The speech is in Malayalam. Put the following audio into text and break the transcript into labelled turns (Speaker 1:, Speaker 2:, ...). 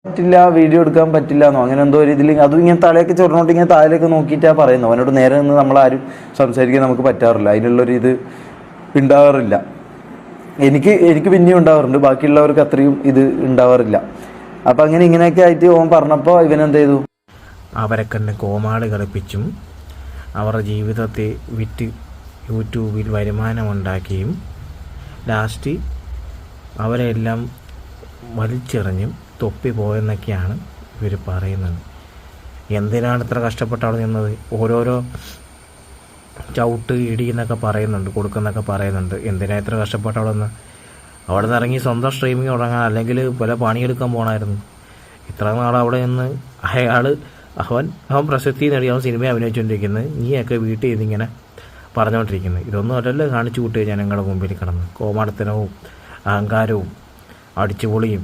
Speaker 1: പറ്റില്ല, വീഡിയോ എടുക്കാൻ പറ്റില്ല എന്നോ അങ്ങനെ എന്തോ ഒരു ഇതിൽ അതും ഇങ്ങനെ തലയൊക്കെ ചൊറിഞ്ഞോട്ട് ഇങ്ങനെ താഴേക്ക് നോക്കിയിട്ടാണ് പറയുന്നത്. അവനോട് നേരെ നിന്ന് നമ്മളാരും സംസാരിക്കാൻ നമുക്ക് പറ്റാറില്ല, അതിനുള്ളൊരു ഇത് ഉണ്ടാവാറില്ല. എനിക്ക് പിന്നെയും ഉണ്ടാവാറുണ്ട്, ബാക്കിയുള്ളവർക്ക് അത്രയും ഇത് ഉണ്ടാവാറില്ല. അപ്പം അങ്ങനെ ഇങ്ങനെയൊക്കെ ആയിട്ട് ഓൻ പറഞ്ഞപ്പോൾ ഇവനെന്ത് ചെയ്തു,
Speaker 2: അവരെ കണ്ട് കോമാളി കളിപ്പിച്ചും അവരുടെ ജീവിതത്തെ വിറ്റ് യൂട്യൂബിൽ വരുമാനമുണ്ടാക്കിയും ലാസ്റ്റ് അവരെല്ലാം വലിച്ചെറിഞ്ഞും തൊപ്പി പോയെന്നൊക്കെയാണ് ഇവർ പറയുന്നത്. എന്തിനാണ് ഇത്ര കഷ്ടപ്പെട്ട് അവിടെ നിന്നത്? ഓരോരോ ചവിട്ട് ഇടി എന്നൊക്കെ പറയുന്നുണ്ട്, കൊടുക്കുന്നൊക്കെ പറയുന്നുണ്ട്. എന്തിനാ ഇത്ര കഷ്ടപ്പെട്ട് അവിടെ നിന്ന്? അവിടെ നിന്ന് ഇറങ്ങി സ്വന്തം സ്ട്രീമിങ് തുടങ്ങാൻ, അല്ലെങ്കിൽ പല പണിയെടുക്കാൻ പോകണമായിരുന്നു. ഇത്ര നാൾ അവിടെ നിന്ന് അവൻ പ്രശസ്തി നേടി, അവൻ സിനിമ അഭിനയിച്ചുകൊണ്ടിരിക്കുന്നത്, നീയൊക്കെ വീട്ടിൽ ഇതിങ്ങനെ പറഞ്ഞുകൊണ്ടിരിക്കുന്നത്. ഇതൊന്നും അല്ലല്ലോ കാണിച്ചു കൂട്ടിയ ജനങ്ങളുടെ മുമ്പിൽ കിടന്ന് കോമാളിത്തനവും അഹങ്കാരവും അടിച്ചുപൊളിയും